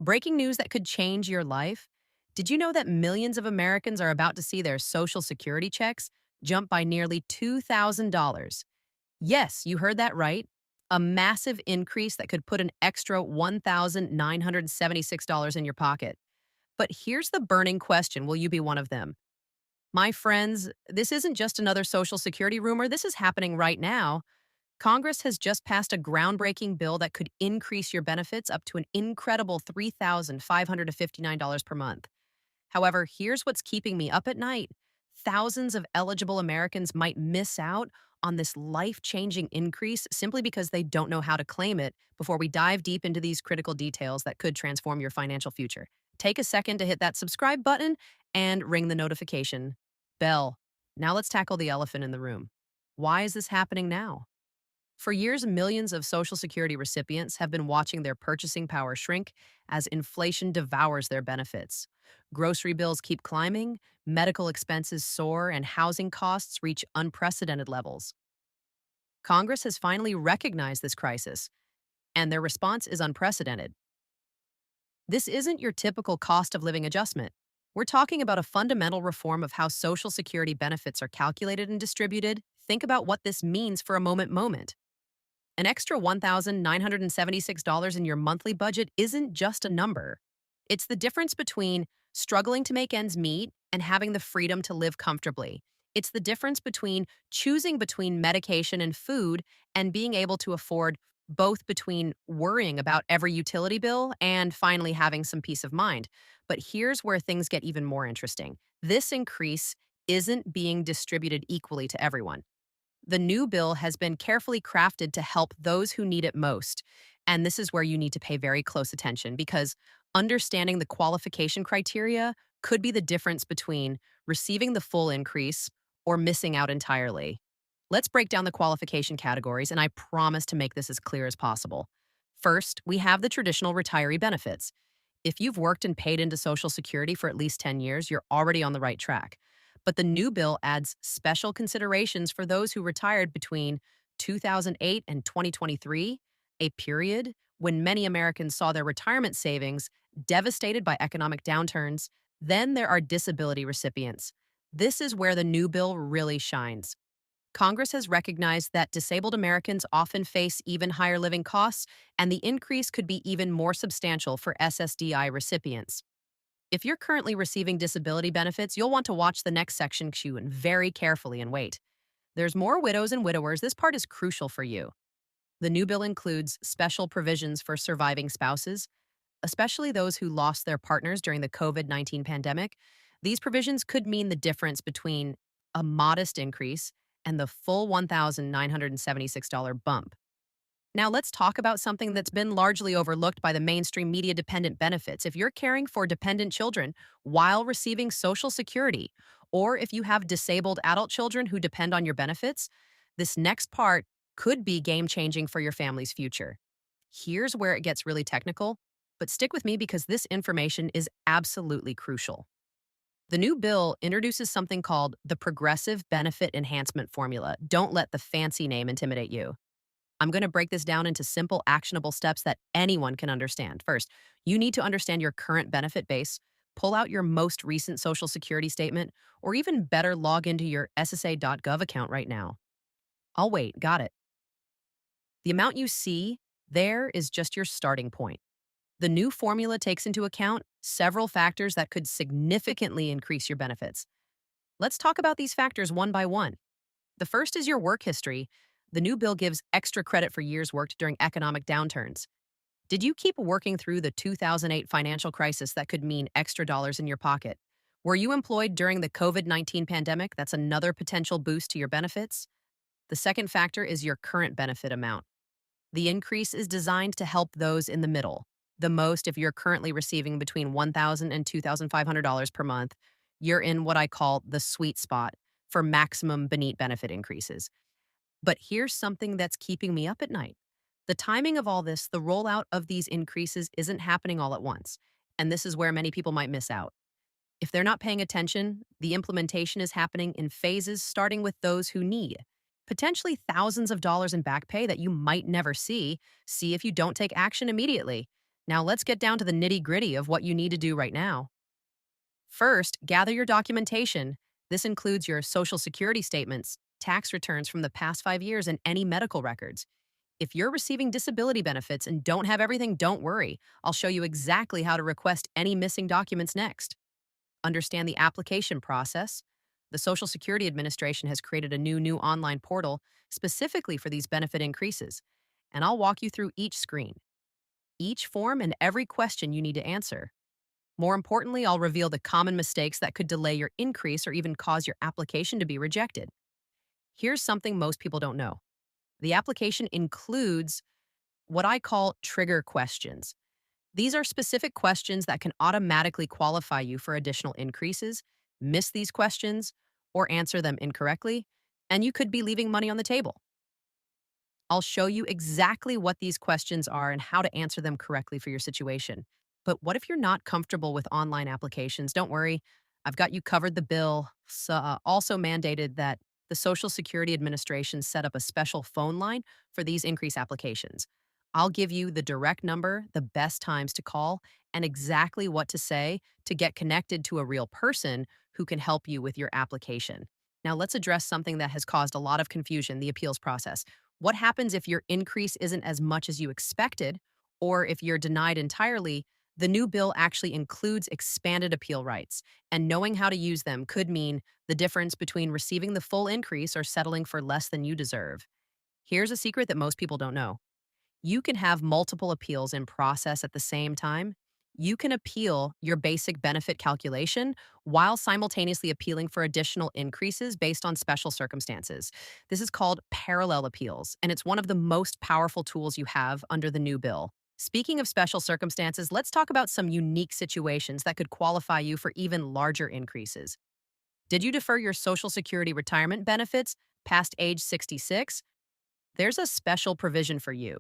Breaking news that could change your life. Did you know that millions of Americans are about to see their Social Security checks jump by nearly $2,000? Yes, you heard that right. A massive increase that could put an extra $1,976 in your pocket. But here's the burning question. Will you be one of them? My friends, this isn't just another Social Security rumor. This is happening right now. Congress has just passed a groundbreaking bill that could increase your benefits up to an incredible $3,559 per month. However, here's what's keeping me up at night. Thousands of eligible Americans might miss out on this life changing increase simply because they don't know how to claim it before we dive deep into these critical details that could transform your financial future. Take a second to hit that subscribe button and ring the notification bell. Now let's tackle the elephant in the room. Why is this happening now? For years, millions of Social Security recipients have been watching their purchasing power shrink as inflation devours their benefits. Grocery bills keep climbing, medical expenses soar, and housing costs reach unprecedented levels. Congress has finally recognized this crisis, and their response is unprecedented. This isn't your typical cost of living adjustment. We're talking about a fundamental reform of how Social Security benefits are calculated and distributed. Think about what this means for a moment. An extra $1,976 in your monthly budget isn't just a number. It's the difference between struggling to make ends meet and having the freedom to live comfortably. It's the difference between choosing between medication and food and being able to afford both, between worrying about every utility bill and finally having some peace of mind. But here's where things get even more interesting. This increase isn't being distributed equally to everyone. The new bill has been carefully crafted to help those who need it most. And this is where you need to pay very close attention because understanding the qualification criteria could be the difference between receiving the full increase or missing out entirely. Let's break down the qualification categories, and I promise to make this as clear as possible. First, we have the traditional retiree benefits. If you've worked and paid into Social Security for at least 10 years, you're already on the right track. But the new bill adds special considerations for those who retired between 2008 and 2023, a period when many Americans saw their retirement savings devastated by economic downturns. Then there are disability recipients. This is where the new bill really shines. Congress has recognized that disabled Americans often face even higher living costs, and the increase could be even more substantial for SSDI recipients. If you're currently receiving disability benefits, you'll want to watch the next section queue and very carefully and wait. There's more widows and widowers. This part is crucial for you. The new bill includes special provisions for surviving spouses, especially those who lost their partners during the COVID-19 pandemic. These provisions could mean the difference between a modest increase and the full $1,976 bump. Now, let's talk about something that's been largely overlooked by the mainstream media: dependent benefits. If you're caring for dependent children while receiving Social Security, or if you have disabled adult children who depend on your benefits, this next part could be game changing for your family's future. Here's where it gets really technical, but stick with me because this information is absolutely crucial. The new bill introduces something called the Progressive Benefit Enhancement Formula. Don't let the fancy name intimidate you. I'm going to break this down into simple, actionable steps that anyone can understand. First, you need to understand your current benefit base. Pull out your most recent Social Security statement, or even better, log into your SSA.gov account right now. I'll wait. Got it. The amount you see there is just your starting point. The new formula takes into account several factors that could significantly increase your benefits. Let's talk about these factors one by one. The first is your work history. The new bill gives extra credit for years worked during economic downturns. Did you keep working through the 2008 financial crisis? That could mean extra dollars in your pocket. Were you employed during the COVID-19 pandemic? That's another potential boost to your benefits. The second factor is your current benefit amount. The increase is designed to help those in the middle. The most, if you're currently receiving between $1,000 and $2,500 per month, you're in what I call the sweet spot for maximum beneath benefit increases. But here's something that's keeping me up at night. The timing of all this, the rollout of these increases isn't happening all at once. And this is where many people might miss out. If they're not paying attention, the implementation is happening in phases, starting with those who need potentially thousands of dollars in back pay that you might never see if you don't take action immediately. Now let's get down to the nitty gritty of what you need to do right now. First, gather your documentation. This includes your social security statements, tax returns from the past 5 years, and any medical records. If you're receiving disability benefits and don't have everything, don't worry. I'll show you exactly how to request any missing documents next. Understand the application process. The Social Security Administration has created a new online portal specifically for these benefit increases, and I'll walk you through each screen, each form, and every question you need to answer. More importantly, I'll reveal the common mistakes that could delay your increase or even cause your application to be rejected. Here's something most people don't know. The application includes what I call trigger questions. These are specific questions that can automatically qualify you for additional increases. Miss these questions or answer them incorrectly, and you could be leaving money on the table. I'll show you exactly what these questions are and how to answer them correctly for your situation. But what if you're not comfortable with online applications? Don't worry, I've got you covered. The bill also mandated that the Social Security Administration set up a special phone line for these increase applications. I'll give you the direct number, the best times to call, and exactly what to say to get connected to a real person who can help you with your application. Now, let's address something that has caused a lot of confusion: the appeals process. What happens if your increase isn't as much as you expected, or if you're denied entirely? The new bill actually includes expanded appeal rights, and knowing how to use them could mean the difference between receiving the full increase or settling for less than you deserve. Here's a secret that most people don't know: you can have multiple appeals in process at the same time. You can appeal your basic benefit calculation while simultaneously appealing for additional increases based on special circumstances. This is called parallel appeals, and it's one of the most powerful tools you have under the new bill. Speaking of special circumstances, let's talk about some unique situations that could qualify you for even larger increases. Did you defer your Social Security retirement benefits past age 66? There's a special provision for you.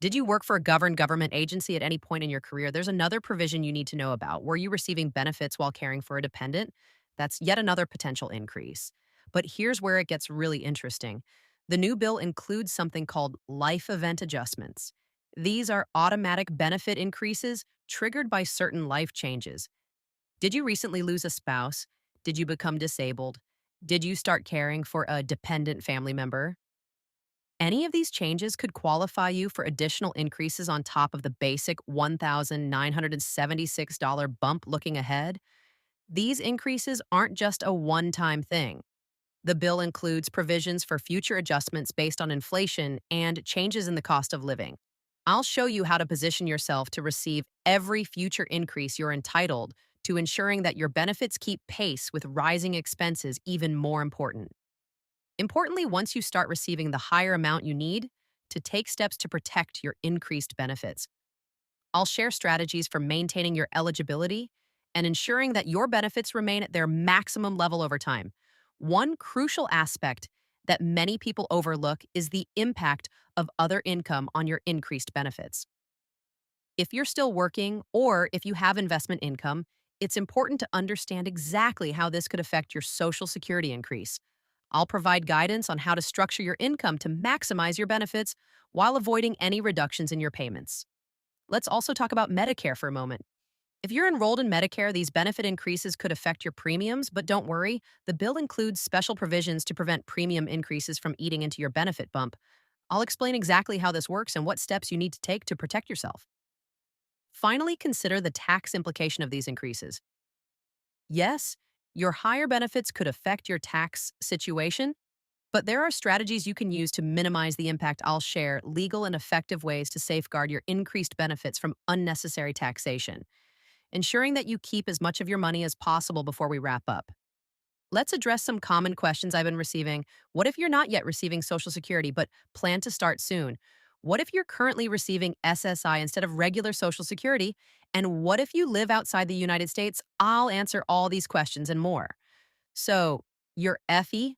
Did you work for a governed government agency at any point in your career? There's another provision you need to know about. Were you receiving benefits while caring for a dependent? That's yet another potential increase. But here's where it gets really interesting. The new bill includes something called life event adjustments. These are automatic benefit increases triggered by certain life changes. Did you recently lose a spouse? Did you become disabled? Did you start caring for a dependent family member? Any of these changes could qualify you for additional increases on top of the basic $1,976 bump looking ahead. These increases aren't just a one-time thing. The bill includes provisions for future adjustments based on inflation and changes in the cost of living. I'll show you how to position yourself to receive every future increase you're entitled to, ensuring that your benefits keep pace with rising expenses. Even more important. Importantly, once you start receiving the higher amount you need to take steps to protect your increased benefits. I'll share strategies for maintaining your eligibility and ensuring that your benefits remain at their maximum level over time. One crucial aspect that many people overlook is the impact of other income on your increased benefits. If you're still working or if you have investment income, it's important to understand exactly how this could affect your Social Security increase. I'll provide guidance on how to structure your income to maximize your benefits while avoiding any reductions in your payments. Let's also talk about Medicare for a moment. If you're enrolled in Medicare, these benefit increases could affect your premiums, but don't worry, the bill includes special provisions to prevent premium increases from eating into your benefit bump. I'll explain exactly how this works and what steps you need to take to protect yourself. Finally, consider the tax implication of these increases. Yes, your higher benefits could affect your tax situation, but there are strategies you can use to minimize the impact. I'll share legal and effective ways to safeguard your increased benefits from unnecessary taxation, ensuring that you keep as much of your money as possible. Before we wrap up, let's address some common questions I've been receiving. What if you're not yet receiving Social Security but plan to start soon? What if you're currently receiving SSI instead of regular Social Security? And what if you live outside the United States? I'll answer all these questions and more. So, your FE